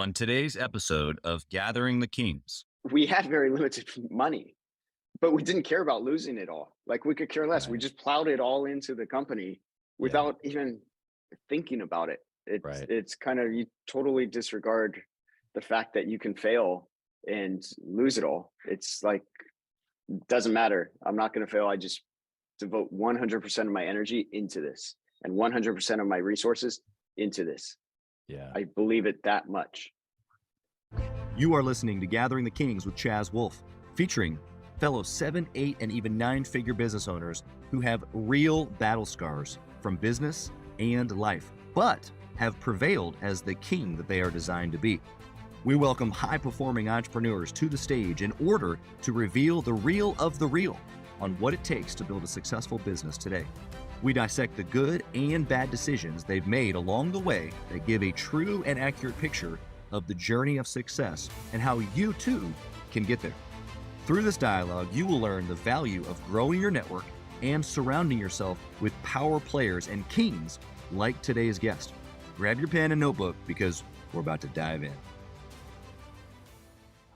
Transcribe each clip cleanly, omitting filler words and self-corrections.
On today's episode of Gathering the Kings. We had very limited money, but we didn't care about losing it all. Like, we could care less. We Right. just plowed it all into the company Yeah. without even thinking about it. It's Right. it's kind of, you totally disregard the fact that you can fail and lose it all. It's like, doesn't matter. I'm not going to fail. I just devote 100% of my energy into this and 100% of my resources into this. Yeah. I believe it that much. You are listening to Gathering the Kings with Chaz Wolfe, featuring fellow 7, 8, and even 9-figure business owners who have real battle scars from business and life, but have prevailed as the king that they are designed to be. We welcome high-performing entrepreneurs to the stage in order to reveal the real of the real on what it takes to build a successful business today. We dissect the good and bad decisions they've made along the way that give a true and accurate picture of the journey of success and how you too can get there. Through this dialogue, you will learn the value of growing your network and surrounding yourself with power players and kings like today's guest. Grab your pen and notebook because we're about to dive in.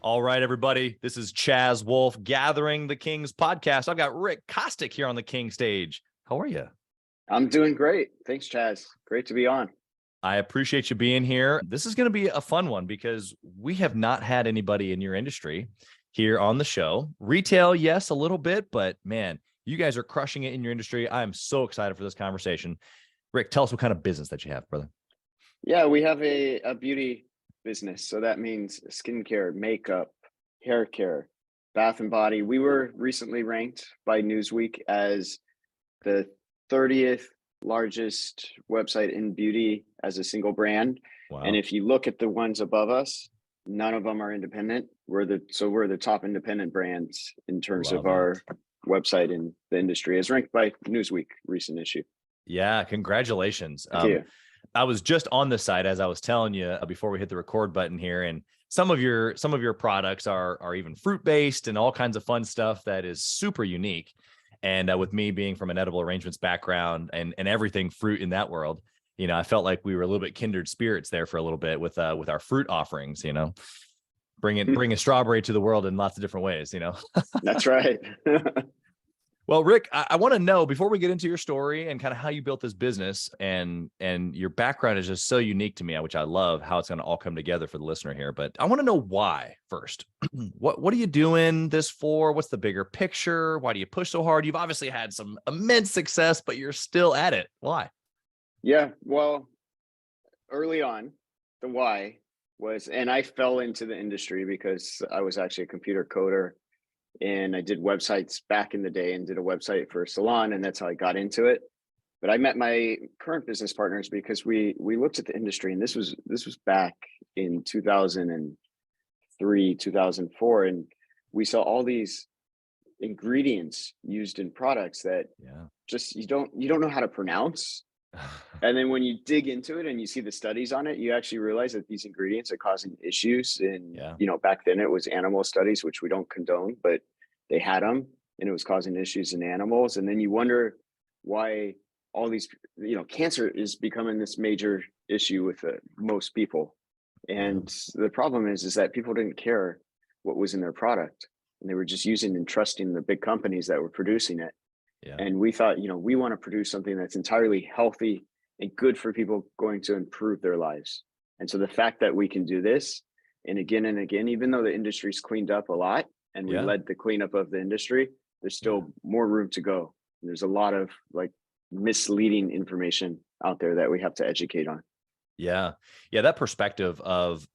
All right, everybody. This is Chaz Wolfe, Gathering the Kings podcast. I've got Rick Kostick here on the King stage. How are you? I'm doing great. Thanks, Chaz. Great to be on. I appreciate you being here. This is going to be a fun one because we have not had anybody in your industry here on the show. Retail, yes, a little bit, but man, you guys are crushing it in your industry. I'm so excited for this conversation. Rick, tell us what kind of business that you have, brother. Yeah, we have a beauty business. So that means skincare, makeup, hair care, bath and body. We were recently ranked by Newsweek as the 30th largest website in beauty as a single brand. Wow. And if you look at the ones above us, none of them are independent. We're the top independent brands in terms of our website in the industry, as ranked by Newsweek recent issue. Yeah, congratulations. Thank you. I was just on the site, as I was telling you before we hit the record button here, and some of your products are even fruit-based and all kinds of fun stuff that is super unique. And with me being from an edible arrangements background and everything fruit in that world, you know, I felt like we were a little bit kindred spirits there for a little bit with our fruit offerings, you know, bring a strawberry to the world in lots of different ways, you know. That's right. Well, Rick, I want to know, before we get into your story and kind of how you built this business, and your background is just so unique to me, which I love how it's going to all come together for the listener here. But I want to know why first. What are you doing this for? What's the bigger picture? Why do you push so hard? You've obviously had some immense success, but you're still at it. Why? Yeah, well, early on, the why was, and I fell into the industry because I was actually a computer coder. And I did websites back in the day and did a website for a salon, and that's how I got into it. But I met my current business partners because we looked at the industry, and this was back in 2003, 2004, and we saw all these ingredients used in products that just you don't know how to pronounce. And then when you dig into it and you see the studies on it, you actually realize that these ingredients are causing issues. And, you know, back then it was animal studies, which we don't condone, but they had them, and it was causing issues in animals. And then you wonder why all these, you know, cancer is becoming this major issue with most people. And the problem is that people didn't care what was in their product, and they were just using and trusting the big companies that were producing it. Yeah. And we thought, you know, we want to produce something that's entirely healthy and good for people going to improve their lives. And so the fact that we can do this and again, even though the industry's cleaned up a lot and we led the cleanup of the industry, there's still more room to go. And there's a lot of like misleading information out there that we have to educate on. Yeah. That perspective of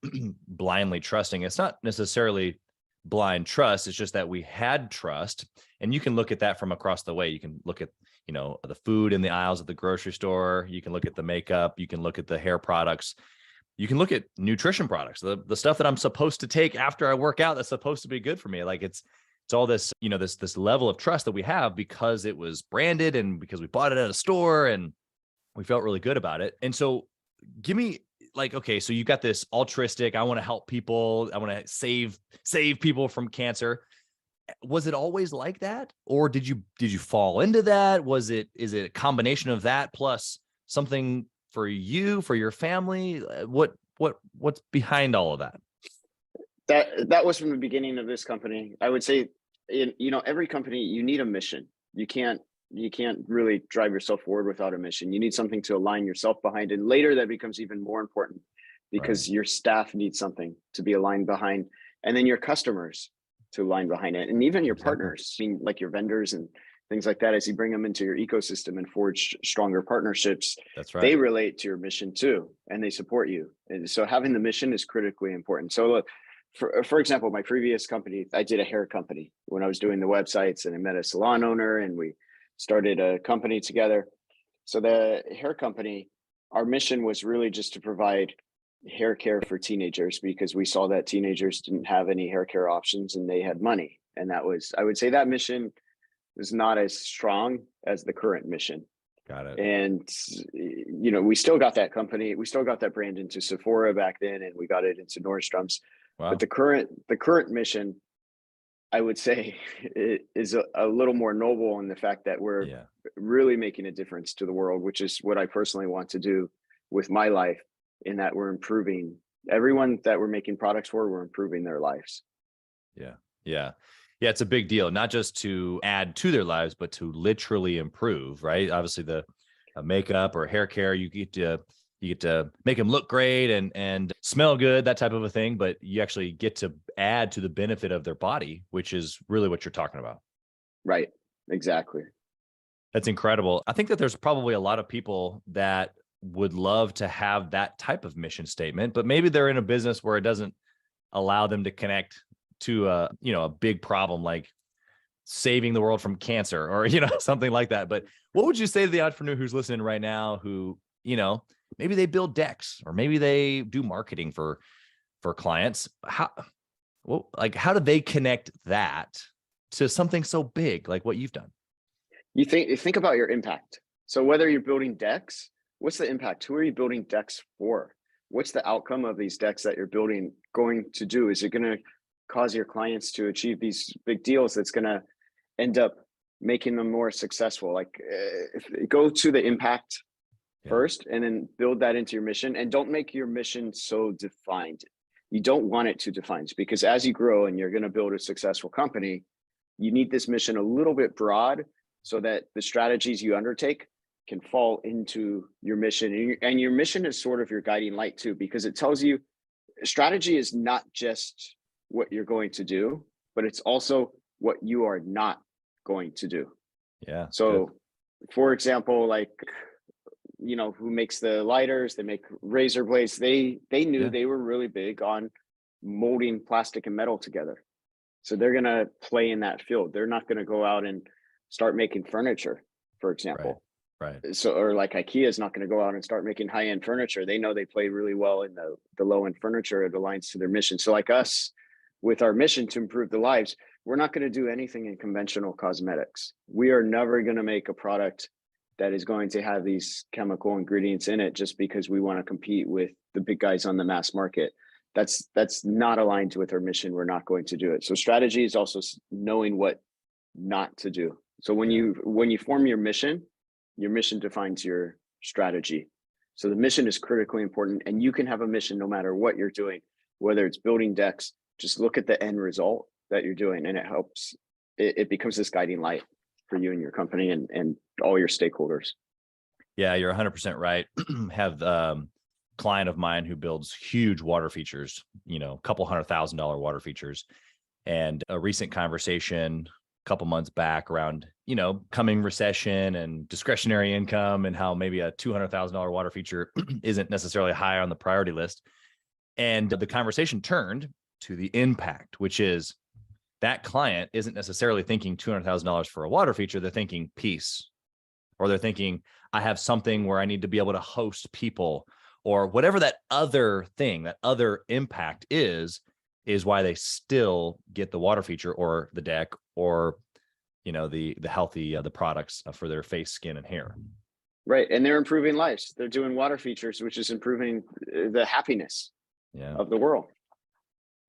blindly trusting, it's not necessarily blind trust. It's just that we had trust, and you can look at that from across the way. You can look at, you know, the food in the aisles of the grocery store. You can look at the makeup. You can look at the hair products. You can look at nutrition products, the stuff that I'm supposed to take after I work out that's supposed to be good for me. Like it's all this, you know, this level of trust that we have because it was branded and because we bought it at a store and we felt really good about it. And so give me, like, okay, so you got this altruistic, I want to help people, I want to save people from cancer. Was it always like that? Or did you fall into that? Is it a combination of that plus something for you, for your family? What what's behind all of that? That was from the beginning of this company. I would say, every company, you need a mission. You can't really drive yourself forward without a mission. You need something to align yourself behind. And later that becomes even more important because your staff needs something to be aligned behind, and then your customers to align behind it. And even your partners, like your vendors and things like that, as you bring them into your ecosystem and forge stronger partnerships, that's right, they relate to your mission too, and they support you. And so having the mission is critically important. So look, for example, my previous company, I did a hair company when I was doing the websites, and I met a salon owner and we started a company together. So the hair company, our mission was really just to provide hair care for teenagers, because we saw that teenagers didn't have any hair care options and they had money. And that was, I would say that mission is not as strong as the current mission. Got it. And, we still got that company, we still got that brand into Sephora back then, and we got it into Nordstrom's. Wow. But the current mission, I would say, is a little more noble in the fact that we're really making a difference to the world, which is what I personally want to do with my life, in that we're improving everyone that we're making products for, we're improving their lives. Yeah. It's a big deal, not just to add to their lives, but to literally improve, right? Obviously the makeup or hair care, you get to make them look great and smell good, that type of a thing, but you actually get to add to the benefit of their body, which is really what you're talking about. Right. Exactly. That's incredible. I think that there's probably a lot of people that would love to have that type of mission statement, but maybe they're in a business where it doesn't allow them to connect to a big problem like saving the world from cancer or, something like that. But what would you say to the entrepreneur who's listening right now, who, maybe they build decks, or maybe they do marketing for clients? How do they connect that to something so big like what you've done? You think about your impact. So whether you're building decks, what's the impact? Who are you building decks for? What's the outcome of these decks that you're building going to do? Is it going to cause your clients to achieve these big deals that's going to end up making them more successful? Like, go to the impact first, and then build that into your mission. And don't make your mission so defined. You don't want it to define, because as you grow and you're going to build a successful company, you need this mission a little bit broad so that the strategies you undertake can fall into your mission. And your mission is sort of your guiding light too, because it tells you strategy is not just what you're going to do, but it's also what you are not going to do. Yeah. So good. For example, like, who makes the lighters, they make razor blades. They knew they were really big on molding plastic and metal together. So they're going to play in that field. They're not going to go out and start making furniture, for example. Right. So, or like IKEA is not going to go out and start making high-end furniture. They know they play really well in the low-end furniture. It aligns to their mission. So like us, with our mission to improve the lives, we're not going to do anything in conventional cosmetics. We are never going to make a product that is going to have these chemical ingredients in it just because we want to compete with the big guys on the mass market. That's not aligned with our mission. We're not going to do it. So strategy is also knowing what not to do. So when you form your mission defines your strategy. So the mission is critically important, and you can have a mission no matter what you're doing, whether it's building decks. Just look at the end result that you're doing, and it helps. It becomes this guiding light for you and your company and all your stakeholders. Yeah, you're 100% right. Have client of mine who builds huge water features, a couple $100,000 water features, and a recent conversation a couple months back around, coming recession and discretionary income, and how maybe a $200,000 water feature isn't necessarily high on the priority list. And the conversation turned to the impact, which is that client isn't necessarily thinking $200,000 for a water feature. They're thinking peace, or they're thinking, I have something where I need to be able to host people, or whatever that other thing, that other impact is why they still get the water feature or the deck or, the healthy, the products for their face, skin, and hair. Right. And they're improving lives. They're doing water features, which is improving the happiness of the world.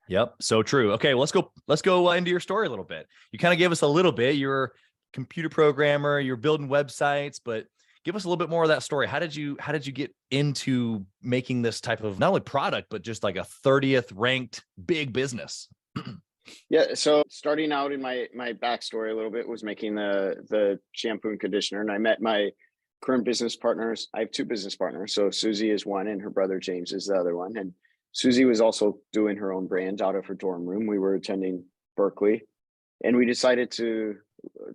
Yep. So true. Okay. Well, let's go into your story a little bit. You kind of gave us a little bit. You're a computer programmer, you're building websites, but Give us a little bit more of that story. How did you get into making this type of not only product, but just like a 30th ranked big business? Yeah. So starting out in my backstory a little bit was making the shampoo and conditioner. And I met my current business partners. I have two business partners. So Susie is one and her brother James is the other one. And Susie was also doing her own brand out of her dorm room. We were attending Berkeley, and we decided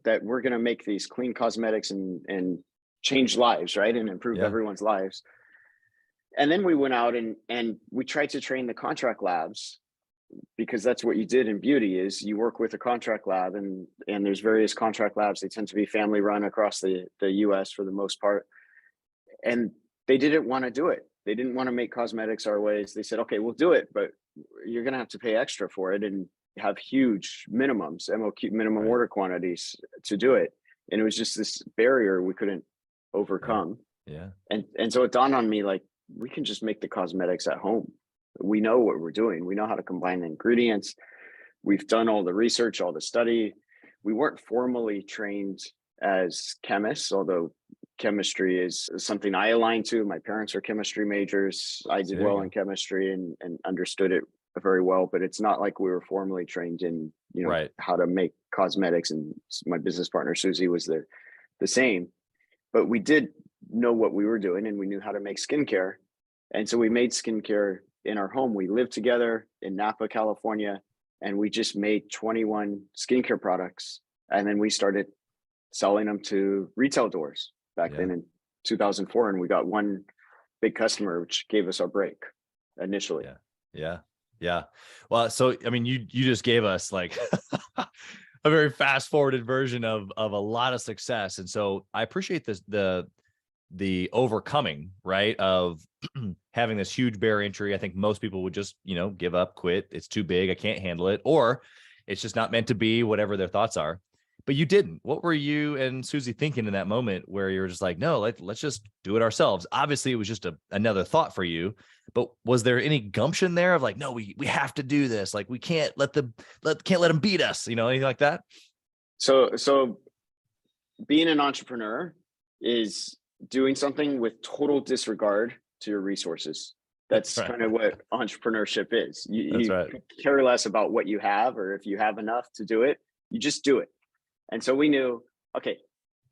that we're going to make these clean cosmetics and change lives, right? And improve everyone's lives. And then we went out and we tried to train the contract labs, because that's what you did in beauty is you work with a contract lab, and there's various contract labs. They tend to be family run across the US for the most part. And they didn't want to do it. They didn't want to make cosmetics our ways. They said, okay, we'll do it, but you're going to have to pay extra for it and have huge minimums, MOQ, minimum order quantities to do it. And it was just this barrier we couldn't overcome. Yeah. And so it dawned on me, like, we can just make the cosmetics at home. We know what we're doing. We know how to combine the ingredients. We've done all the research, all the study. We weren't formally trained as chemists, although chemistry is something I align to. My parents are chemistry majors. I did well in chemistry and understood it very well, but it's not like we were formally trained in, how to make cosmetics. And my business partner, Susie, was the same, but we did know what we were doing and we knew how to make skincare. And so we made skincare in our home. We lived together in Napa, California, and we just made 21 skincare products. And then we started selling them to retail doors back then in 2004. And we got one big customer, which gave us our break initially. Yeah. Well, so, I mean, you just gave us like a very fast forwarded version of a lot of success. And so I appreciate this, the overcoming, right, of having this huge barrier entry. I think most people would just, give up, quit. It's too big. I can't handle it. Or it's just not meant to be, whatever their thoughts are. But you didn't. What were you and Susie thinking in that moment where you're just like, no, let's just do it ourselves? Obviously, it was just another thought for you. But was there any gumption there of like, no, we have to do this. Like, we can't let them beat us, anything like that? So being an entrepreneur is doing something with total disregard to your resources. That's right. Kind of what entrepreneurship is. You care less about what you have, or if you have enough to do it, you just do it. And so we knew, okay,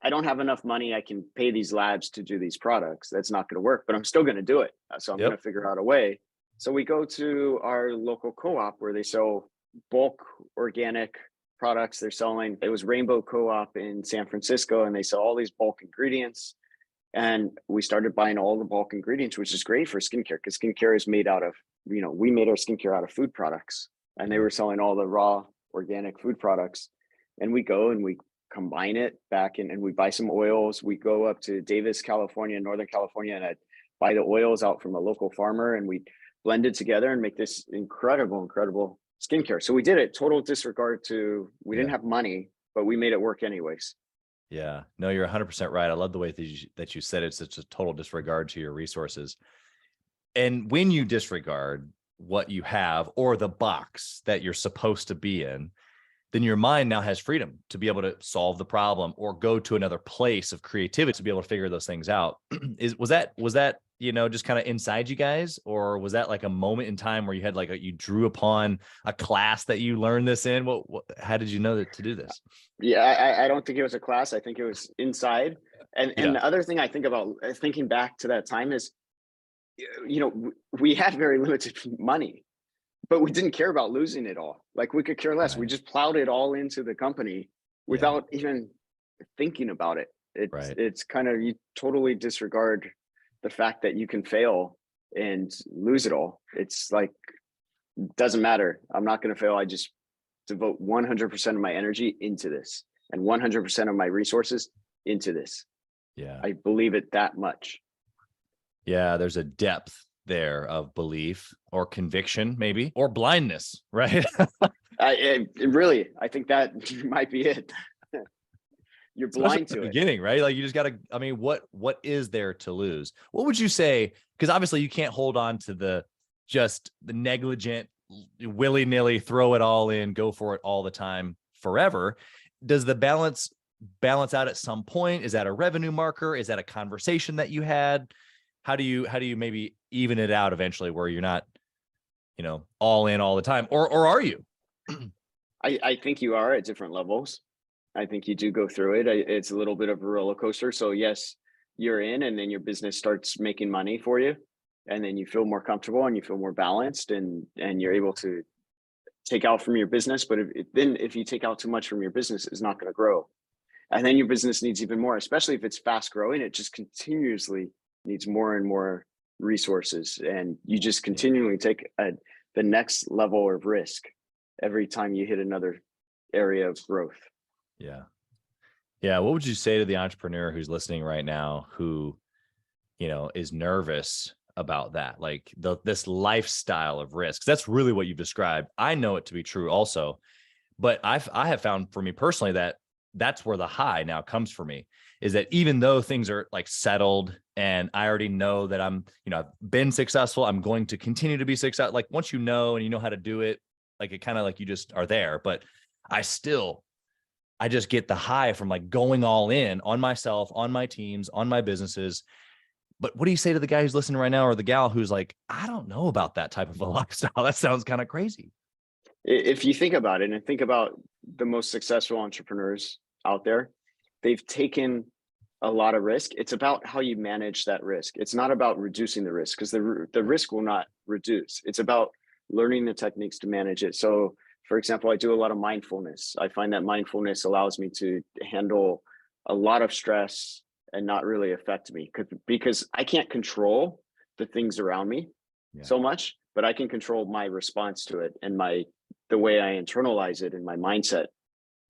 I don't have enough money. I can pay these labs to do these products. That's not going to work, but I'm still going to do it. So I'm going to figure out a way. So we go to our local co-op where they sell bulk organic products. It was Rainbow Co-op in San Francisco, and they sell all these bulk ingredients. And we started buying all the bulk ingredients, which is great for skincare, because skincare is made out of, we made our skincare out of food products, and they were selling all the raw organic food products. And we go and we combine it back in, and we buy some oils. We go up to Davis, California, Northern California, and I buy the oils out from a local farmer, and we blend it together and make this incredible skincare. So we did it total disregard to, we didn't have money, but we made it work anyways. Yeah, no, you're 100% right. I love the way that you said it's such a total disregard to your resources. And when you disregard what you have or the box that you're supposed to be in, then your mind now has freedom to be able to solve the problem or go to another place of creativity to be able to figure those things out. Was that, just kind of inside you guys, or was that like a moment in time where you had you drew upon a class that you learned this in? How did you know to do this? Yeah, I don't think it was a class. I think it was inside. And the other thing I think about thinking back to that time is, we had very limited money, but we didn't care about losing it all. Like, we could care less. Right. We just plowed it all into the company without even thinking about it. It's kind of, you totally disregard the fact that you can fail and lose it all. It's like, doesn't matter. I'm not going to fail. I just devote 100% of my energy into this and 100% of my resources into this. Yeah. I believe it that much. Yeah. There's a depth there of belief or conviction, maybe, or blindness, right? I think that might be it. You're blind to it. Beginning, right? Like, you just got to, what is there to lose? What would you say? Because obviously you can't hold on to the negligent, willy-nilly, throw it all in, go for it all the time forever. Does the balance balance out at some point? Is that a revenue marker? Is that a conversation that you had? How do you maybe even it out eventually where you're not, all in all the time, or are you? I think you are at different levels. I think you do go through it. It's a little bit of a roller coaster. So yes, you're in, and then your business starts making money for you, and then you feel more comfortable and you feel more balanced, and you're able to take out from your business. But if you take out too much from your business, it's not going to grow. And then your business needs even more, especially if it's fast growing. It just continuously needs more and more resources, and you just continually take the next level of risk every time you hit another area of growth. Yeah. Yeah. What would you say to the entrepreneur who's listening right now, who, is nervous about that? Like this lifestyle of risks. That's really what you've described. I know it to be true also, but I have found for me personally that that's where the high now comes for me, is that even though things are like settled and I already know that I'm, I've been successful, I'm going to continue to be successful. Like once you know, and you know how to do it, like it kind of like you just are there, but I just get the high from like going all in on myself, on my teams, on my businesses. But what do you say to the guy who's listening right now, or the gal who's like, I don't know about that type of a lifestyle? That sounds kind of crazy. If you think about it, and think about the most successful entrepreneurs out there, they've taken a lot of risk. It's about how you manage that risk. It's not about reducing the risk, because the risk will not reduce. It's about learning the techniques to manage it. So for example, I do a lot of mindfulness. I find that mindfulness allows me to handle a lot of stress and not really affect me, because I can't control the things around me so much, but I can control my response to it and the way I internalize it and my mindset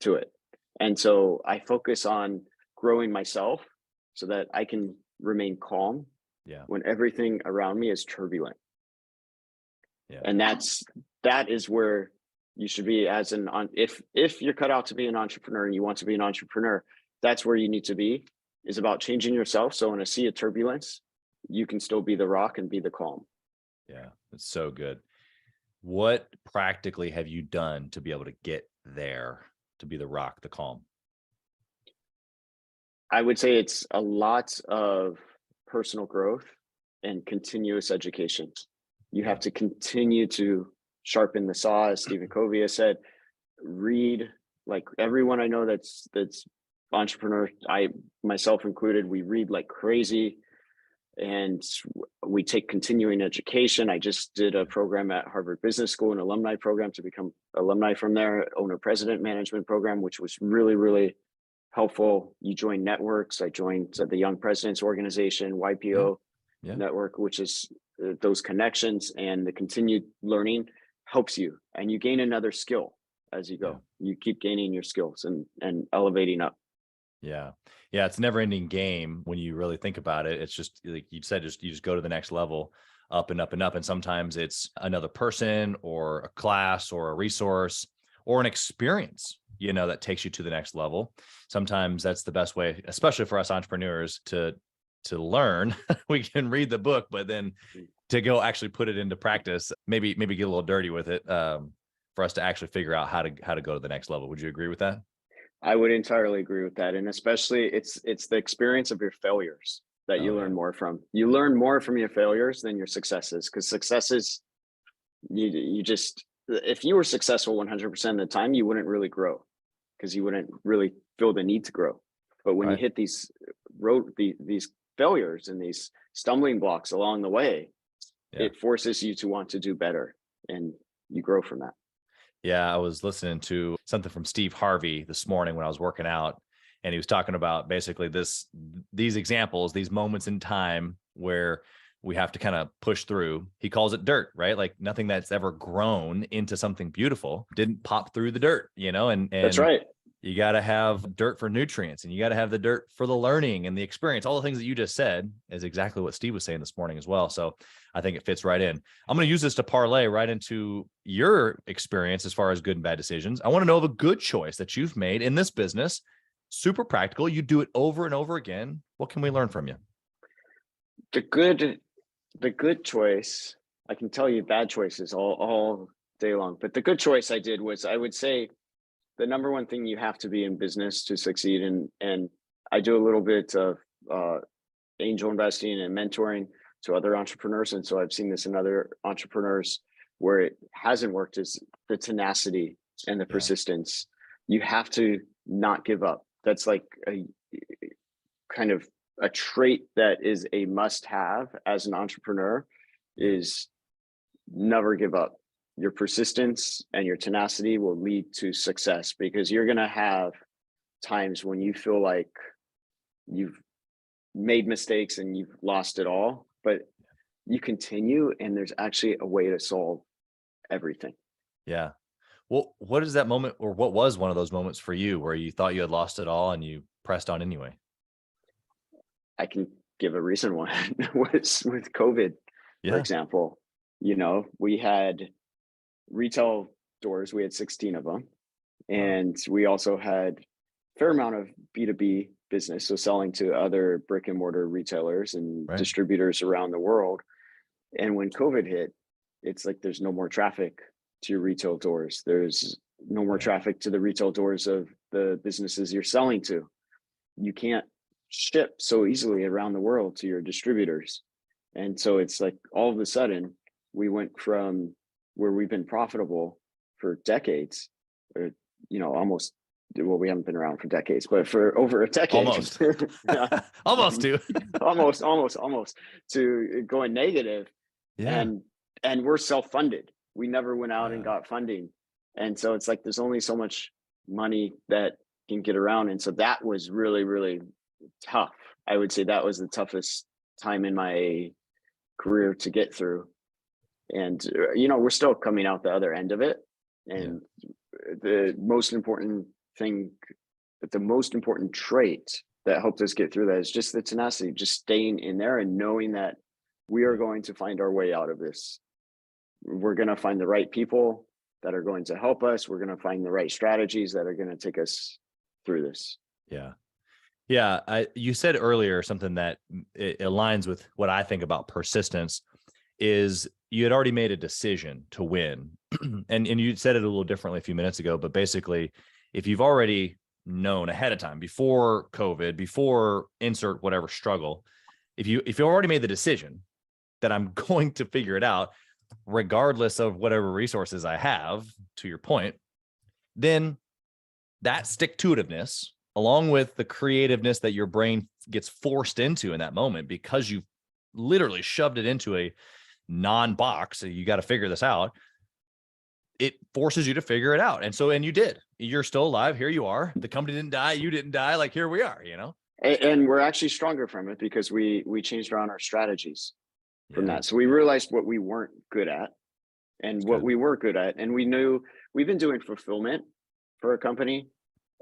to it. And so I focus on growing myself so that I can remain calm when everything around me is turbulent. And that is where you should be as if you're cut out to be an entrepreneur and you want to be an entrepreneur, that's where you need to be, is about changing yourself. So in a sea of turbulence, you can still be the rock and be the calm. Yeah, that's so good. What practically have you done to be able to get there, to be the rock, the calm? I would say it's a lot of personal growth and continuous education. You have to continue to sharpen the saw, as Stephen Covey has said. Read, like everyone I know that's entrepreneur, I myself included, we read like crazy, and we take continuing education. I just did a program at Harvard Business School, an alumni program to become alumni from there, owner president management program, which was really, really helpful. You join networks. I joined the Young Presidents Organization, YPO network, which is those connections, and the continued learning helps you, and you gain another skill as you go. You keep gaining your skills and elevating up. Yeah. It's a never ending game when you really think about it. It's just like you said, you just go to the next level, up and up and up. And sometimes it's another person or a class or a resource or an experience, that takes you to the next level. Sometimes that's the best way, especially for us entrepreneurs, to learn. We can read the book, but then to go actually put it into practice, maybe get a little dirty with it, for us to actually figure out how to go to the next level. Would you agree with that? I would entirely agree with that. And especially it's the experience of your failures that you learn more from. You learn more from your failures than your successes, because successes, you just, if you were successful 100% of the time, you wouldn't really grow, because you wouldn't really feel the need to grow. But when you hit these failures and these stumbling blocks along the way, it forces you to want to do better, and you grow from that. Yeah, I was listening to something from Steve Harvey this morning when I was working out, and he was talking about basically these examples, these moments in time where we have to kind of push through. He calls it dirt, right? Like nothing that's ever grown into something beautiful didn't pop through the dirt, and That's right. You got to have dirt for nutrients, and you got to have the dirt for the learning and the experience. All the things that you just said is exactly what Steve was saying this morning as well. So I think it fits right in. I'm going to use this to parlay right into your experience as far as good and bad decisions. I want to know of a good choice that you've made in this business. Super practical. You do it over and over again. What can we learn from you? The good choice, I can tell you bad choices all day long, but the good choice I did was, I would say, the number one thing you have to be in business to succeed. And I do a little bit of angel investing and mentoring to other entrepreneurs. And so I've seen this in other entrepreneurs where it hasn't worked, is the tenacity and the persistence. You have to not give up. That's like a kind of a trait that is a must-have as an entrepreneur, is never give up. Your persistence and your tenacity will lead to success, because you're going to have times when you feel like you've made mistakes and you've lost it all, but you continue, and there's actually a way to solve everything. Yeah. Well, what is that moment, or what was one of those moments for you where you thought you had lost it all and you pressed on anyway? I can give a recent one. Was with COVID, for example. You know, we had retail doors, we had 16 of them. And we also had a fair amount of B2B business, so selling to other brick and mortar retailers and distributors around the world. And when COVID hit, it's like there's no more traffic to your retail doors. There's no more traffic to the retail doors of the businesses you're selling to. You can't ship so easily around the world to your distributors. And so it's like all of a sudden we went from where we've been profitable for decades, or, you know, almost, well, we haven't been around for decades, but for over a decade, almost almost to going negative. And we're self-funded. We never went out and got funding. And so it's like, there's only so much money that can get around. And so that was really, really tough. I would say that was the toughest time in my career to get through. And, you know, we're still coming out the other end of it. And the most important thing, the most important trait that helped us get through that is just the tenacity, just staying in there and knowing that we are going to find our way out of this. We're going to find the right people that are going to help us. We're going to find the right strategies that are going to take us through this. Yeah. You said earlier something that it aligns with what I think about persistence, is you had already made a decision to win. and you said it a little differently a few minutes ago, but basically, if you've already known ahead of time, before COVID, before insert whatever struggle, if you already made the decision that I'm going to figure it out, regardless of whatever resources I have, to your point, then that stick-to-itiveness, along with the creativeness that your brain gets forced into in that moment, because you've literally shoved it into a non-box, so you got to figure this out, it forces you to figure it out. And you did. You're still alive. Here you are. The company didn't die. You didn't die. Like, here we are, you know? And we're actually stronger from it, because we changed around our strategies from that. So we realized what we weren't good at and what we were good at. And we knew we've been doing fulfillment for a company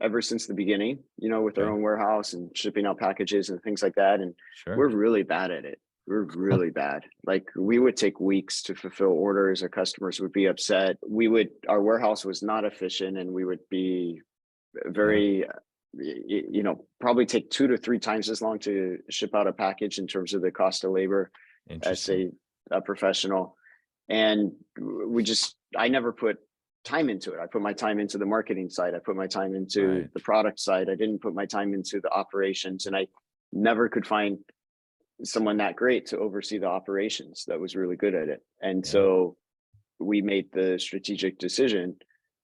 ever since the beginning, you know, with our own warehouse and shipping out packages and things like that. And we're really bad at it. We're really bad. Like, we would take weeks to fulfill orders. Our customers would be upset. Our warehouse was not efficient, and we would be very, you know, probably take 2 to 3 times as long to ship out a package in terms of the cost of labor as a professional. And I never put time into it. I put my time into the marketing side. I put my time into the product side. I didn't put my time into the operations, and I never could find someone that great to oversee the operations that was really good at it. And so we made the strategic decision,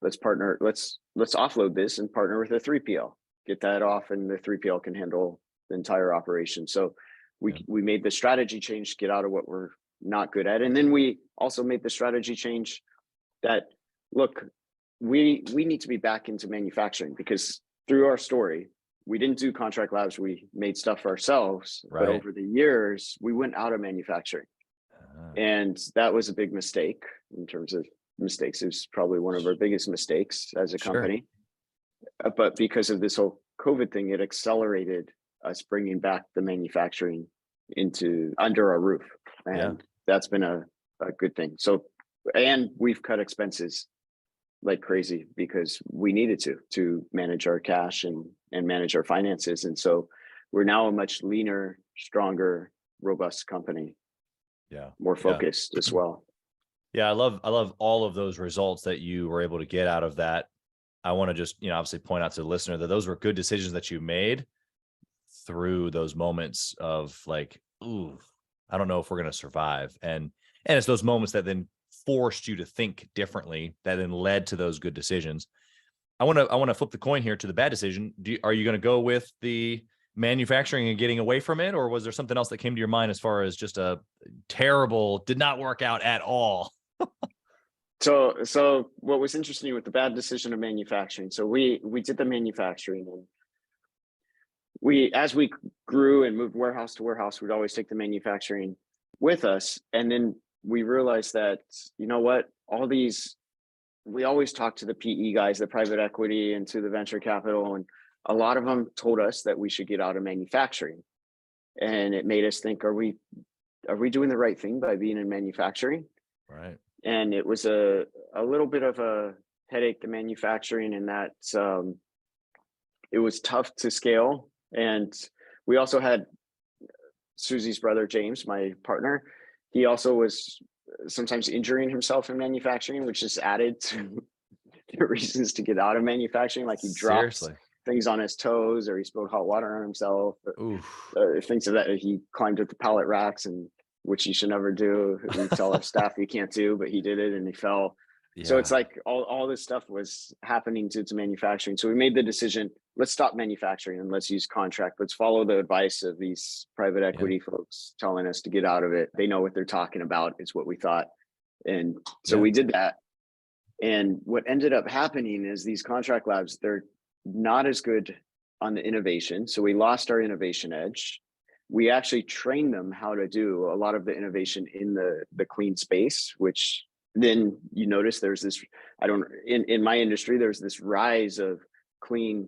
let's offload this and partner with a 3PL, get that off, and the 3PL can handle the entire operation. So we made the strategy change to get out of what we're not good at. And then we also made the strategy change that, look, we need to be back into manufacturing, because through our story, we didn't do contract labs. We made stuff ourselves, but over the years, we went out of manufacturing. And that was a big mistake in terms of mistakes. It was probably one of our biggest mistakes as a company. But because of this whole COVID thing, it accelerated us bringing back the manufacturing under our roof. And that's been a good thing. So, and we've cut expenses like crazy, because we needed to manage our cash and manage our finances. And so we're now a much leaner, stronger, robust company. More focused as well. I love all of those results that you were able to get out of that. I want to just, obviously point out to the listener that those were good decisions that you made through those moments of like, ooh, I don't know if we're going to survive. And it's those moments that then forced you to think differently that then led to those good decisions. I want to flip the coin here to the bad decision. Are you going to go with the manufacturing and getting away from it? Or was there something else that came to your mind as far as just a terrible, did not work out at all? So what was interesting with the bad decision of manufacturing, so we did the manufacturing, and as we grew and moved warehouse to warehouse, we'd always take the manufacturing with us. And then we realized that, you know what, we always talk to the PE guys, the private equity, and to the venture capital, and a lot of them told us that we should get out of manufacturing. And it made us think, are we doing the right thing by being in manufacturing? Right. And it was a little bit of a headache, the manufacturing, in that it was tough to scale. And we also had Susie's brother, James, my partner. He also was sometimes injuring himself in manufacturing, which just added to the reasons to get out of manufacturing. Like he dropped things on his toes, or he spilled hot water on himself, or things of that. He climbed up the pallet racks, and which he should never do. We tell our staff he can't do, but he did it and he fell. Yeah. So it's like all this stuff was happening to manufacturing. So we made the decision, let's stop manufacturing and let's use contract. Let's follow the advice of these private equity folks telling us to get out of it. They know what they're talking about, is what we thought. And so we did that. And what ended up happening is these contract labs, they're not as good on the innovation. So we lost our innovation edge. We actually trained them how to do a lot of the innovation in the clean space, which then you notice there's this, in my industry, there's this rise of clean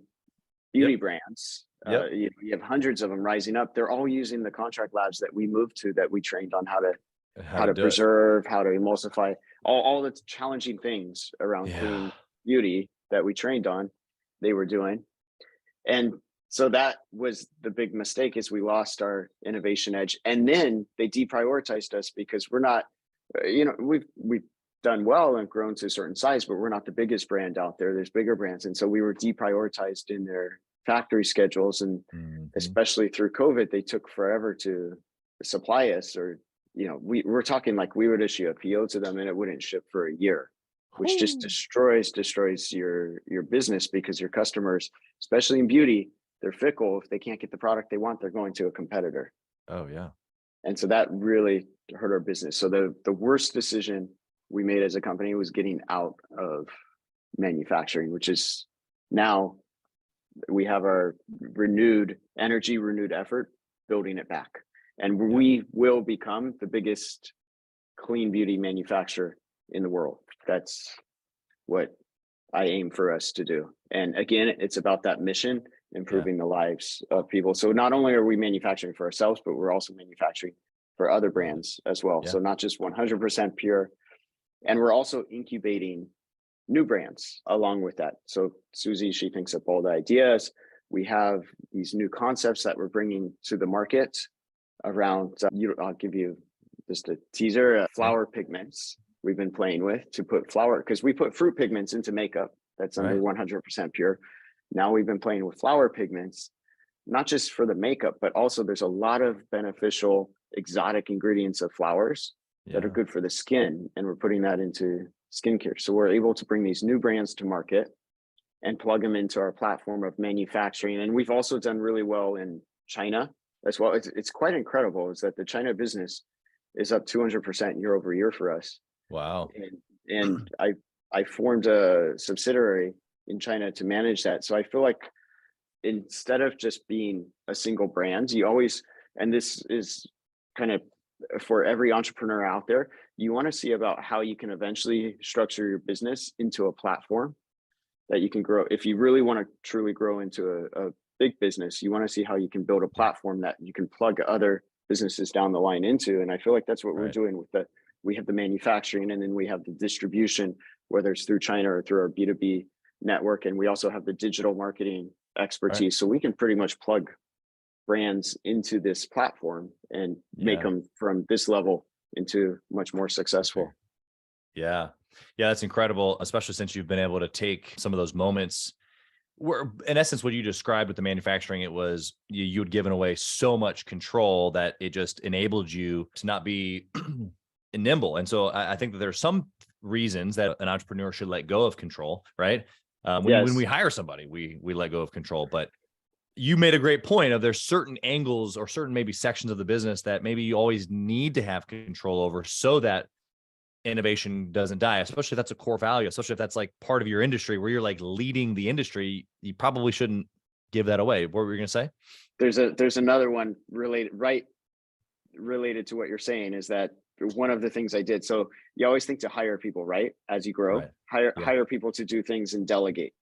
beauty brands. You have hundreds of them rising up. They're all using the contract labs that we moved to, that we trained on how to preserve, how to emulsify, all the challenging things around clean beauty that we trained on, they were doing. And so that was the big mistake, is we lost our innovation edge. And then they deprioritized us because we're not, we've done well and grown to a certain size, but we're not the biggest brand out there. There's bigger brands. And so we were deprioritized in their factory schedules. And especially through COVID, they took forever to supply us, or, we're talking like we would issue a PO to them and it wouldn't ship for a year, which just destroys your business, because your customers, especially in beauty, they're fickle. If they can't get the product they want, they're going to a competitor. Oh yeah. And so that really hurt our business. So the worst decision we made as a company was getting out of manufacturing, which is now we have our renewed energy, renewed effort, building it back. And we will become the biggest clean beauty manufacturer in the world. That's what I aim for us to do. And again, it's about that mission, improving the lives of people. So not only are we manufacturing for ourselves, but we're also manufacturing for other brands as well. So not just 100% pure. And we're also incubating new brands along with that. So Susie, she thinks up all the ideas. We have these new concepts that we're bringing to the market around, I'll give you just a teaser, flower pigments we've been playing with to put flower, because we put fruit pigments into makeup that's under 100% pure. Now we've been playing with flower pigments, not just for the makeup, but also there's a lot of beneficial exotic ingredients of flowers that are good for the skin. And we're putting that into skincare. So we're able to bring these new brands to market and plug them into our platform of manufacturing. And we've also done really well in China as well. It's quite incredible, is that the China business is up 200% year over year for us. Wow. And I formed a subsidiary in China to manage that. So I feel like instead of just being a single brand, you always, and this is kind of for every entrepreneur out there, you want to see about how you can eventually structure your business into a platform that you can grow. If you really want to truly grow into a big business, you want to see how you can build a platform that you can plug other businesses down the line into. And I feel like that's what we're doing with we have the manufacturing, and then we have the distribution, whether it's through China or through our B2B network. And we also have the digital marketing expertise. So we can pretty much plug brands into this platform and make them from this level into much more successful. Yeah. Yeah, that's incredible, especially since you've been able to take some of those moments where, in essence, what you described with the manufacturing, it was you had given away so much control that it just enabled you to not be nimble. And so I think that there's some reasons that an entrepreneur should let go of control, right? When we hire somebody, we let go of control. But you made a great point of there's certain angles or certain maybe sections of the business that maybe you always need to have control over so that innovation doesn't die, especially if that's a core value, especially if that's like part of your industry where you're like leading the industry. You probably shouldn't give that away. What were you going to say? There's another one related to what you're saying, is that one of the things I did. So you always think to hire people, right? As you grow, hire people to do things and delegate.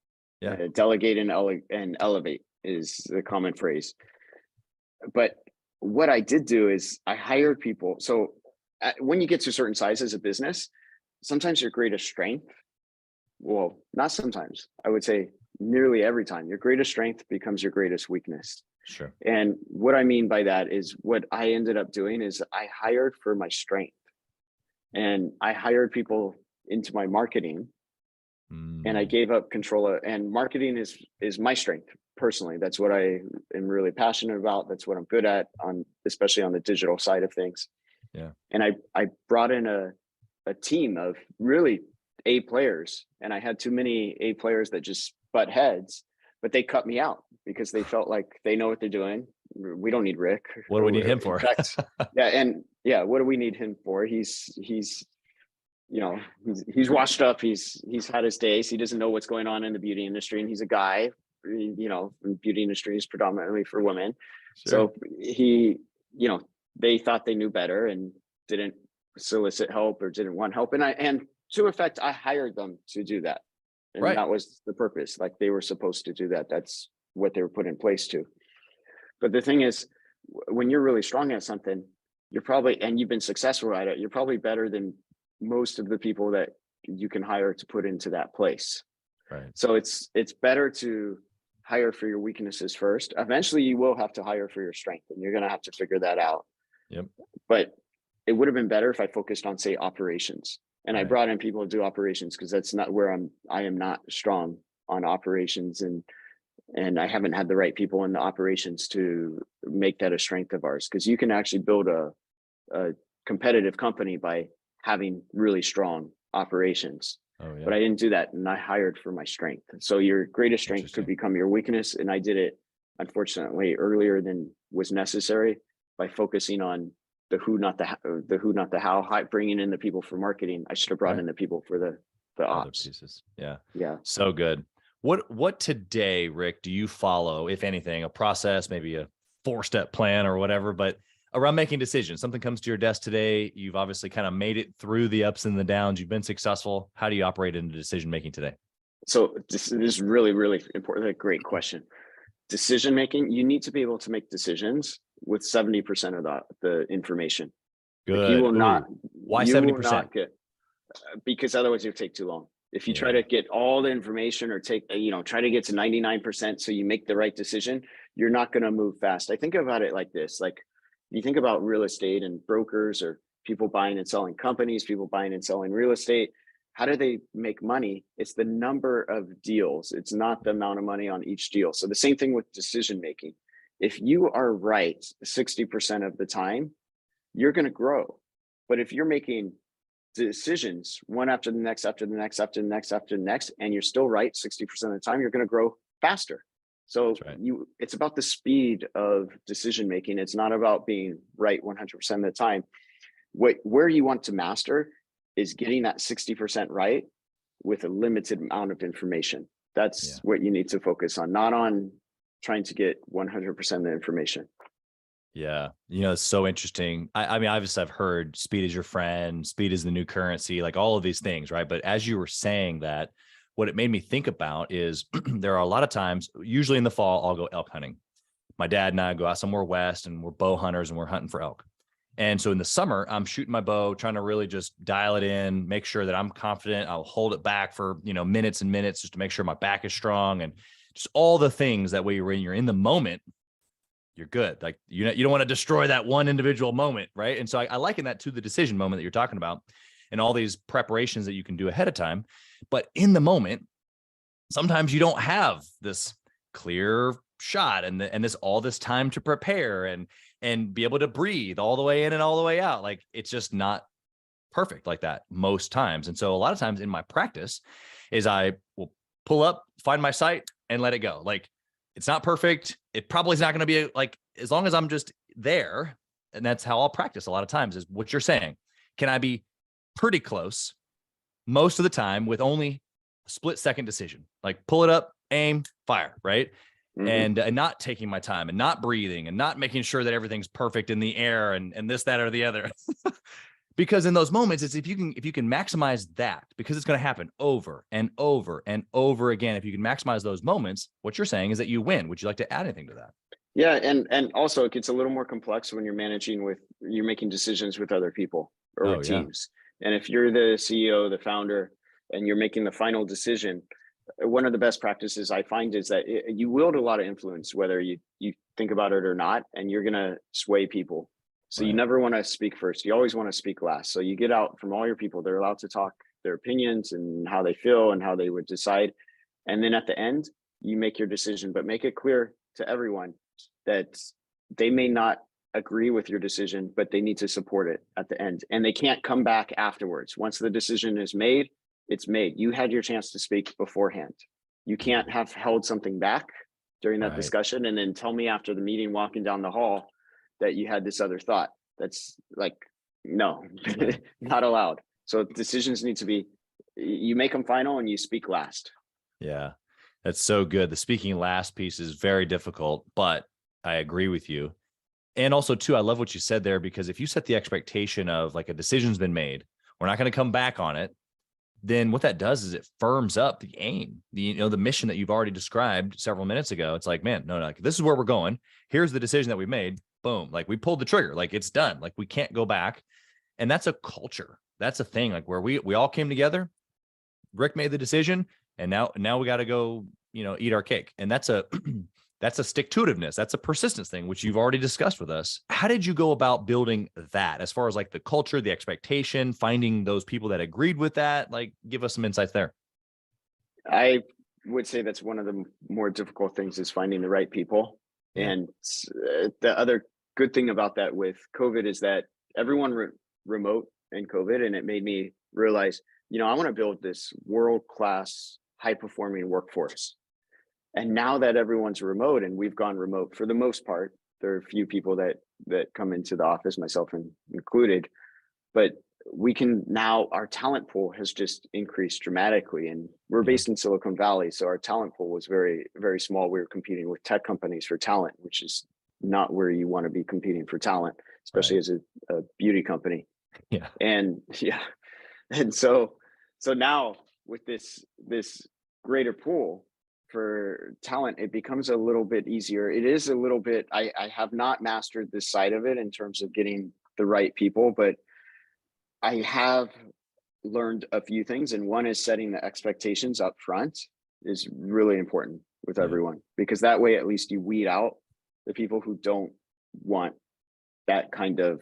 Delegate and elevate is the common phrase. But what I did do is I hired people. So when you get to certain size as a business, sometimes your greatest strength, well, not sometimes, I would say nearly every time, your greatest strength becomes your greatest weakness. Sure. And what I mean by that is what I ended up doing is I hired for my strength, and I hired people into my marketing, and I gave up control. And marketing is my strength personally. That's what I am really passionate about. That's what I'm good at, especially on the digital side of things. Yeah. And I brought in a team of really A players, and I had too many A players that just butt heads, but they cut me out because they felt like they know what they're doing. We don't need Rick. What do we need him for? Fact, what do we need him for? He's washed up. He's had his days. He doesn't know what's going on in the beauty industry, and he's a guy. The beauty industry is predominantly for women. Sure. So they thought they knew better and didn't solicit help or didn't want help. And to effect, I hired them to do that. And that was the purpose. Like, they were supposed to do that. That's what they were put in place to. But the thing is, when you're really strong at something, and you've been successful at it, you're probably better than most of the people that you can hire to put into that place. Right. So it's better to hire for your weaknesses first. Eventually you will have to hire for your strength, and you're going to have to figure that out. Yep. But it would have been better if I focused on, say, operations. And I brought in people to do operations because that's not where I am not strong on operations, and I haven't had the right people in the operations to make that a strength of ours. Because you can actually build a competitive company by having really strong operations. Oh, yeah. But I didn't do that, and I hired for my strength. So your greatest strength could become your weakness, and I did it, unfortunately, earlier than was necessary by focusing on the who, not the how. Bringing in the people for marketing, I should have brought in the people for the ops pieces. Yeah. So good. What today, Rick, do you follow, if anything, a process, maybe a 4-step plan or whatever, but around making decisions? Something comes to your desk today. You've obviously kind of made it through the ups and the downs. You've been successful. How do you operate into decision making today? So this is really, really important. A great question. Decision making, you need to be able to make decisions with 70% of the information. Good. Like, you will not. Why 70%? Because otherwise you'll take too long. If you try to get all the information or try to get to 99% so you make the right decision, you're not going to move fast. I think about it like this. Like, you think about real estate and brokers, or people buying and selling companies, people buying and selling real estate. How do they make money? It's the number of deals. It's not the amount of money on each deal. So the same thing with decision making. If you are right 60% of the time, you're going to grow. But if you're making decisions one after the next, after the next, after the next, after the next, and you're still right 60% of the time, you're going to grow faster. So it's about the speed of decision making. It's not about being right 100% of the time. Where you want to master is getting that 60% right with a limited amount of information. That's what you need to focus on, not on trying to get 100% of the information. Yeah. It's so interesting. I mean, obviously I've heard speed is your friend, speed is the new currency, like all of these things, right? But as you were saying that, what it made me think about is there are a lot of times, usually in the fall, I'll go elk hunting. My dad and I go out somewhere west, and we're bow hunters, and we're hunting for elk. And so in the summer, I'm shooting my bow, trying to really just dial it in, make sure that I'm confident. I'll hold it back for, minutes and minutes just to make sure my back is strong, and just all the things that way when you're in the moment, you're good. Like, you don't want to destroy that one individual moment. Right. And so I liken that to the decision moment that you're talking about. and all these preparations that you can do ahead of time. But in the moment, sometimes you don't have this clear shot and all this time to prepare and be able to breathe all the way in and all the way out. Like, it's just not perfect like that most times. And so a lot of times in my practice is I will pull up, find my site, and let it go. Like, it's not perfect. It probably is not going to be like, as long as I'm just there. And that's how I'll practice a lot of times, is what you're saying. Can I be pretty close most of the time with only a split-second decision? Like, pull it up, aim, fire, right? Mm-hmm. And not taking my time and not breathing and not making sure that everything's perfect in the air and this, that, or the other. Because in those moments, it's if you can maximize that, because it's going to happen over and over and over again. If you can maximize those moments, what you're saying is that you win. Would you like to add anything to that? Yeah. And also it gets a little more complex when you're making decisions with other people or with teams. And if you're the CEO, the founder, and you're making the final decision, one of the best practices I find is that you wield a lot of influence, whether you think about it or not, and you're going to sway people. So you never want to speak first. You always want to speak last. So you get out from all your people. They're allowed to talk their opinions and how they feel and how they would decide. And then at the end, you make your decision, but make it clear to everyone that they may not agree with your decision, but they need to support it at the end. And they can't come back afterwards. Once the decision is made, it's made. You had your chance to speak beforehand. You can't have held something back during that discussion and then tell me after the meeting, walking down the hall, that you had this other thought. That's like, no, not allowed. So decisions need to be, you make them final and you speak last. Yeah, that's so good. The speaking last piece is very difficult, but I agree with you. And also too, I love what you said there, because if you set the expectation of like a decision's been made, we're not going to come back on it, then what that does is it firms up the aim, the mission that you've already described several minutes ago. It's like, man, no, this is where we're going. Here's the decision that we made. Boom. Like, we pulled the trigger, like it's done. Like, we can't go back. And that's a culture. That's a thing, like where we all came together. Rick made the decision, and now we got to go, eat our cake. And that's a stick-to-itiveness. That's a persistence thing, which you've already discussed with us. How did you go about building that as far as like the culture, the expectation, finding those people that agreed with that? Like, give us some insights there. I would say that's one of the more difficult things, is finding the right people. And the other good thing about that with COVID is that everyone remote in COVID, and it made me realize, I want to build this world-class, high-performing workforce. And now that everyone's remote, and we've gone remote for the most part, there are a few people that come into the office, myself included, but we can now, our talent pool has just increased dramatically, and we're based in Silicon Valley. So our talent pool was very, very small. We were competing with tech companies for talent, which is not where you want to be competing for talent, especially as a beauty company. Yeah. And so now with this greater pool for talent, it becomes a little bit easier. It is a little bit, I have not mastered this side of it in terms of getting the right people, but I have learned a few things. And one is setting the expectations up front is really important with everyone, because that way, at least you weed out the people who don't want that kind of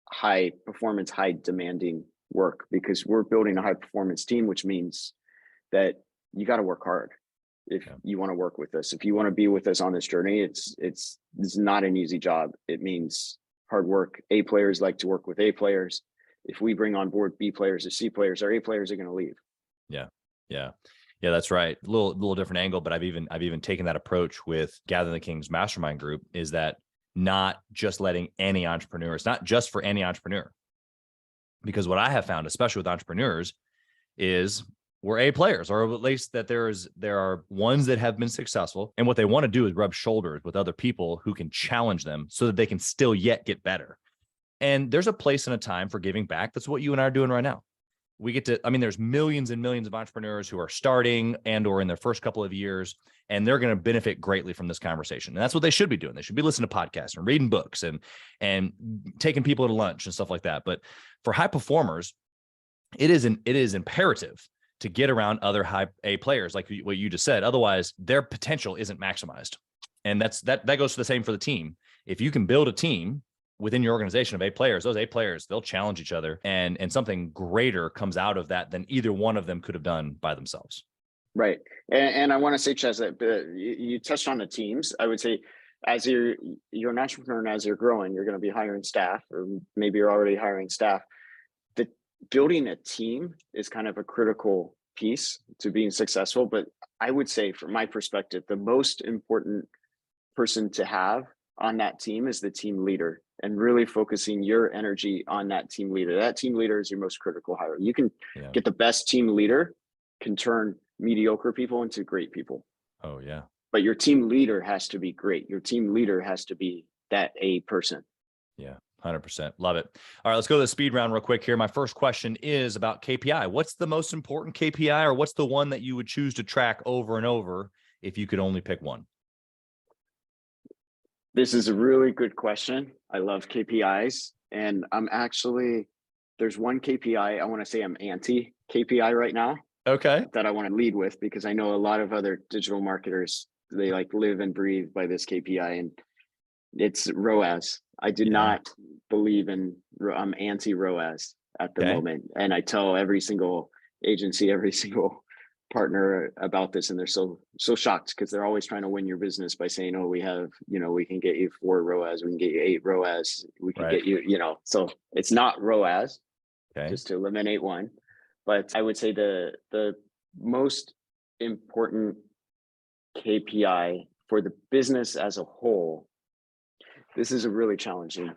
high performance, high demanding work, because we're building a high performance team, which means that you got to work hard. If you want to work with us, if you want to be with us on this journey, it's not an easy job. It means hard work. A players like to work with A players. If we bring on board B players or C players, our A players are going to leave. Yeah, that's right. A little different angle, but I've even taken that approach with Gathering the Kings Mastermind Group, is that not just letting any entrepreneur, it's not just for any entrepreneur. Because what I have found, especially with entrepreneurs, is we're A players, or at least that there are ones that have been successful, and what they want to do is rub shoulders with other people who can challenge them so that they can still yet get better. And there's a place and a time for giving back. That's what you and I are doing right now. We get to, there's millions and millions of entrepreneurs who are starting and or in their first couple of years, and they're going to benefit greatly from this conversation. And that's what they should be doing. They should be listening to podcasts and reading books and taking people to lunch and stuff like that. But for high performers, it is imperative to get around other high A players, like what you just said. Otherwise, their potential isn't maximized. And that goes for the same for the team. If you can build a team within your organization of 8 players, those 8 players, they'll challenge each other, and something greater comes out of that than either one of them could have done by themselves. Right. And I want to say, Chaz, that you touched on the teams. I would say, as you're an entrepreneur and as you're growing, you're going to be hiring staff, or maybe you're already hiring staff. The building a team is kind of a critical piece to being successful. But I would say, from my perspective, the most important person to have on that team is the team leader, and really focusing your energy on that team leader. That team leader is your most critical hire. You can get the best team leader, can turn mediocre people into great people. Oh yeah. But your team leader has to be great. Your team leader has to be that A person. Yeah, 100%. Love it. All right, let's go to the speed round real quick here. My first question is about KPI. What's the most important KPI, or what's the one that you would choose to track over and over if you could only pick one? This is a really good question. I love KPIs. And there's one KPI, I want to say I'm anti KPI right now. Okay. That I want to lead with, because I know a lot of other digital marketers, they like live and breathe by this KPI, and it's ROAS. I do not believe I'm anti ROAS at the moment. And I tell every single agency, every single partner about this, and they're so shocked, because they're always trying to win your business by saying, oh, we can get you 4 ROAS, we can get you 8 ROAS, we can get you, so it's not ROAS, just to eliminate one. But I would say the most important KPI for the business as a whole, this is a really challenging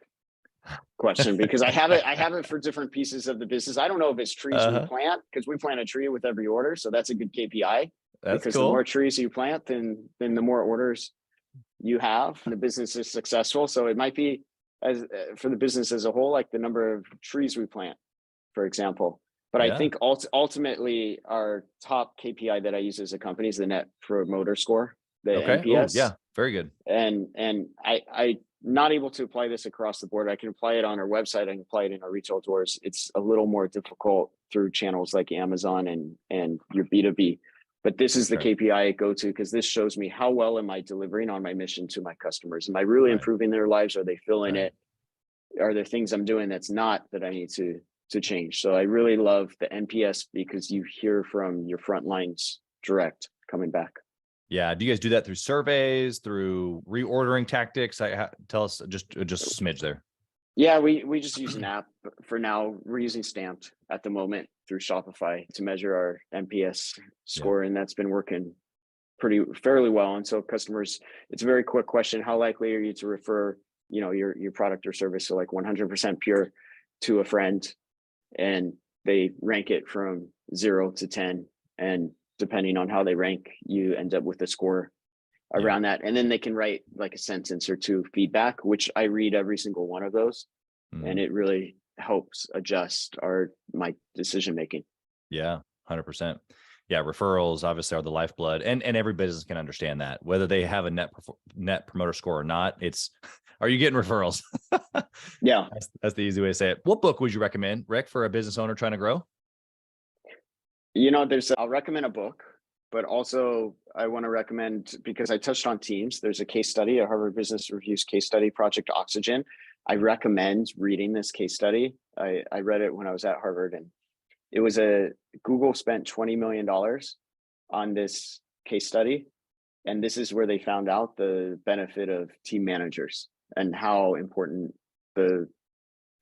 question, because I have it for different pieces of the business. I don't know if it's trees we plant, because we plant a tree with every order. So that's a good KPI. Because cool. The more trees you plant, then the more orders you have, and the business is successful. So it might be, as for the business as a whole, like the number of trees we plant, for example. But I think ultimately our top KPI that I use as a company is the Net Promoter Score, the NPS. Ooh, yeah, very good. And I not able to apply this across the board. I can apply it on our website. I can apply it in our retail doors. It's a little more difficult through channels like Amazon and your B2B. But this is the KPI I go to, because this shows me how well am I delivering on my mission to my customers. Am I really improving their lives? Are they feeling it? Are there things I'm doing that I need to change? So I really love the NPS, because you hear from your front lines direct coming back. Yeah. Do you guys do that through surveys, through reordering tactics? Tell us just a smidge there. Yeah, we just use an app for now. We're using Stamped at the moment through Shopify to measure our NPS score, and that's been working fairly well. And so customers, it's a very quick question: how likely are you to refer, your product or service, so like 100% pure, to a friend? And they rank it from 0 to 10, and depending on how they rank, you end up with a score around that. And then they can write like a sentence or 2 feedback, which I read every single one of those. And it really helps adjust my decision making. Yeah, 100%. Yeah, referrals obviously are the lifeblood, and every business can understand that, whether they have a net promoter score or not. It's, are you getting referrals? Yeah, that's the easy way to say it. What book would you recommend, Rick, for a business owner trying to grow? I'll recommend a book, but also I want to recommend, because I touched on teams, there's a case study, a Harvard Business Review's case study, Project Oxygen. I recommend reading this case study. I read it when I was at Harvard, and it was Google spent $20 million on this case study. And this is where they found out the benefit of team managers and how important the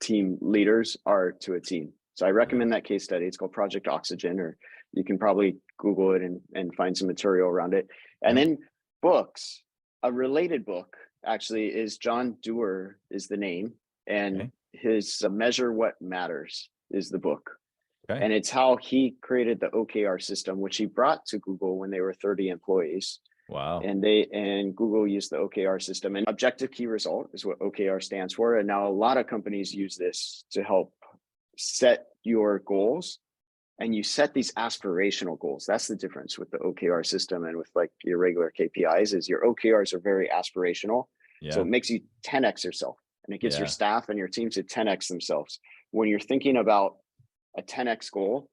team leaders are to a team. So I recommend that case study. It's called Project Oxygen, or you can probably Google it and find some material around it. And then books, a related book actually is John Doerr is the name, and his Measure What Matters is the book. And it's how he created the OKR system, which he brought to Google when they were 30 employees. Wow. And Google used the OKR system, and objective key result is what OKR stands for. And now a lot of companies use this to help set your goals, and you set these aspirational goals. That's the difference with the OKR system and with like your regular KPIs, is your OKRs are very aspirational. So it makes you 10x yourself, and it gets your staff and your team to 10x themselves. When you're thinking about a 10x goal,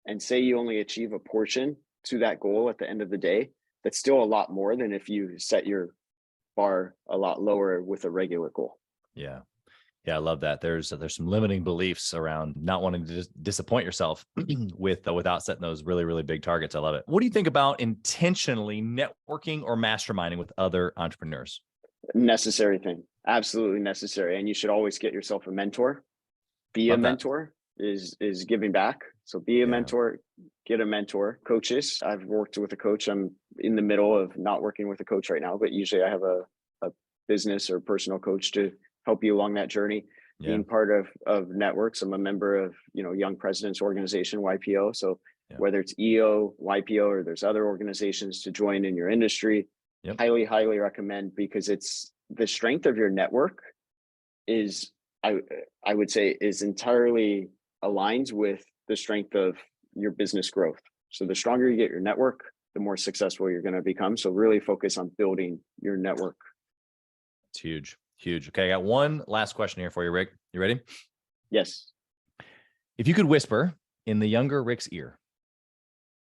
and say you only achieve a portion to that goal at the end of the day, that's still a lot more than if you set your bar a lot lower with a regular goal. Yeah. Yeah, I love that. There's some limiting beliefs around not wanting to disappoint yourself without setting those really, really big targets. I love it. What do you think about intentionally networking or masterminding with other entrepreneurs? Necessary thing, absolutely necessary. And you should always get yourself a mentor. Be a mentor is giving back. So be a mentor, get a mentor. Coaches, I've worked with a coach. I'm in the middle of not working with a coach right now, but usually I have a business or personal coach to help you along that journey. Being part of networks. I'm a member of, Young Presidents Organization, YPO. So whether it's EO, YPO, or there's other organizations to join in your industry, highly, highly recommend, because it's the strength of your network is, I would say, is entirely aligns with the strength of your business growth. So the stronger you get your network, the more successful you're going to become. So really focus on building your network. It's huge. Huge. Okay. I got one last question here for you, Rick. You ready? Yes. If you could whisper in the younger Rick's ear,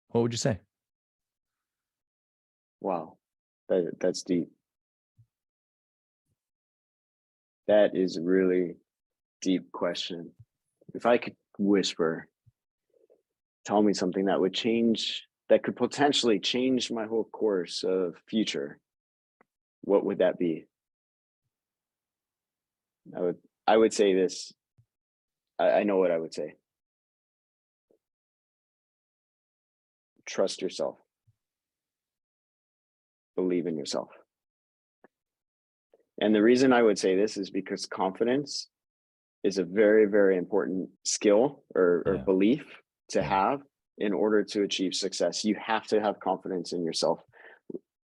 what would you say? Wow. That's deep. That is a really deep question. If I could whisper, tell me something that could potentially change my whole course of future, what would that be? I would say this. I know what I would say. Trust yourself. Believe in yourself. And the reason I would say this is because confidence is a very, very important skill or belief to have in order to achieve success. You have to have confidence in yourself.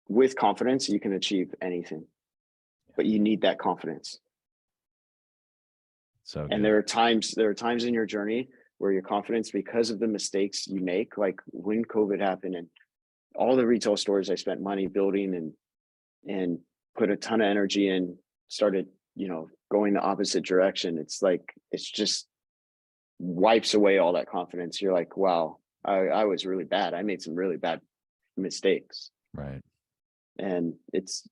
With confidence, you can achieve anything, but you need that confidence. So, and there are times in your journey where your confidence, because of the mistakes you make, like when COVID happened and all the retail stores I spent money building and put a ton of energy in, started, going the opposite direction. It's just wipes away all that confidence. You're like, wow, I was really bad. I made some really bad mistakes. Right. And it's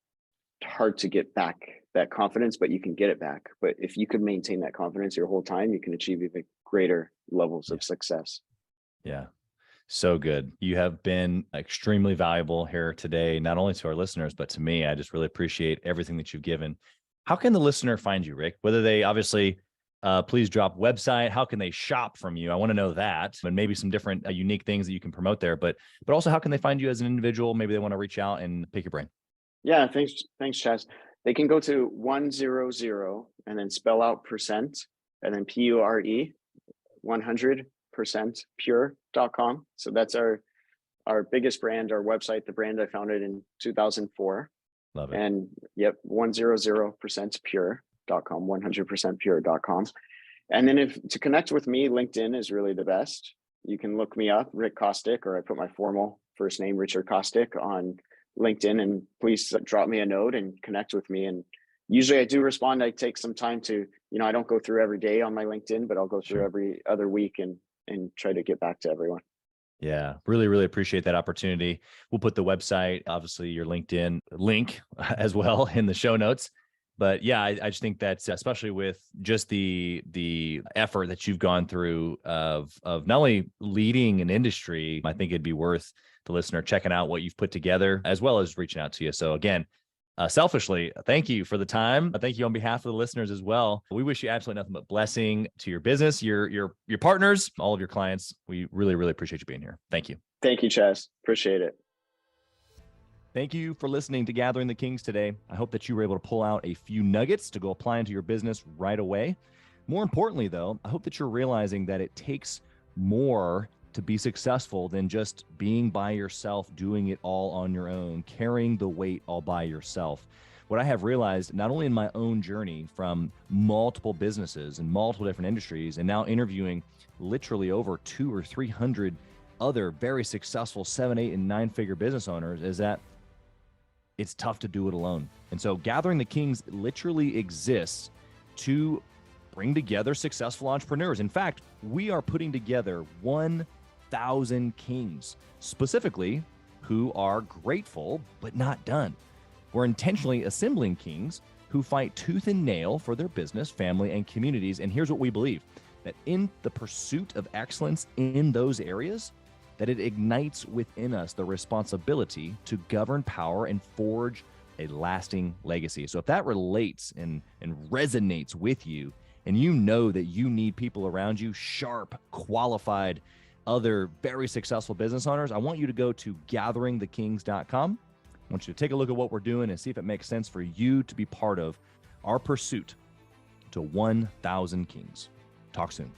hard to get back that confidence, but you can get it back. But if you could maintain that confidence your whole time, you can achieve even greater levels of success. Yeah. So good. You have been extremely valuable here today, not only to our listeners, but to me. I just really appreciate everything that you've given. How can the listener find you, Rick? Whether they obviously, please drop website. How can they shop from you? I want to know that, and maybe some different unique things that you can promote there, but also how can they find you as an individual? Maybe they want to reach out and pick your brain. Yeah. Thanks, Chaz. They can go to 100 and then spell out percent and then PURE 100% pure.com. So that's our biggest brand, our website, the brand I founded in 2004. Love it. And 100% pure.com, 100% pure.com. And then to connect with me, LinkedIn is really the best. You can look me up, Rick Kostick, or I put my formal first name, Richard Kostick, on LinkedIn, and please drop me a note and connect with me. And usually I do respond. I take some time to, I don't go through every day on my LinkedIn, but I'll go through every other week and try to get back to everyone. Yeah, really, really appreciate that opportunity. We'll put the website, obviously your LinkedIn link as well in the show notes. But yeah, I just think that's, especially with just the effort that you've gone through of not only leading an industry, I think it'd be worth the listener checking out what you've put together, as well as reaching out to you. So again, selfishly, thank you for the time. Thank you on behalf of the listeners as well. We wish you absolutely nothing but blessing to your business, your partners, all of your clients. We really, really appreciate you being here. Thank you. Thank you, Chaz. Appreciate it. Thank you for listening to Gathering the Kings today. I hope that you were able to pull out a few nuggets to go apply into your business right away. More importantly, though, I hope that you're realizing that it takes more to be successful than just being by yourself, doing it all on your own, carrying the weight all by yourself. What I have realized, not only in my own journey from multiple businesses and multiple different industries, and now interviewing literally over 200 or 300 other very successful 7, 8, and 9-figure business owners, is that it's tough to do it alone. And so Gathering the Kings literally exists to bring together successful entrepreneurs. In fact, we are putting together 1,000 kings, specifically who are grateful but not done. We're intentionally assembling kings who fight tooth and nail for their business, family, and communities. And here's what we believe, that in the pursuit of excellence in those areas, that it ignites within us the responsibility to govern power and forge a lasting legacy. So if that relates and resonates with you, and you know that you need people around you, sharp, qualified, other very successful business owners, I want you to go to gatheringthekings.com. I want you to take a look at what we're doing and see if it makes sense for you to be part of our pursuit to 1,000 kings. Talk soon.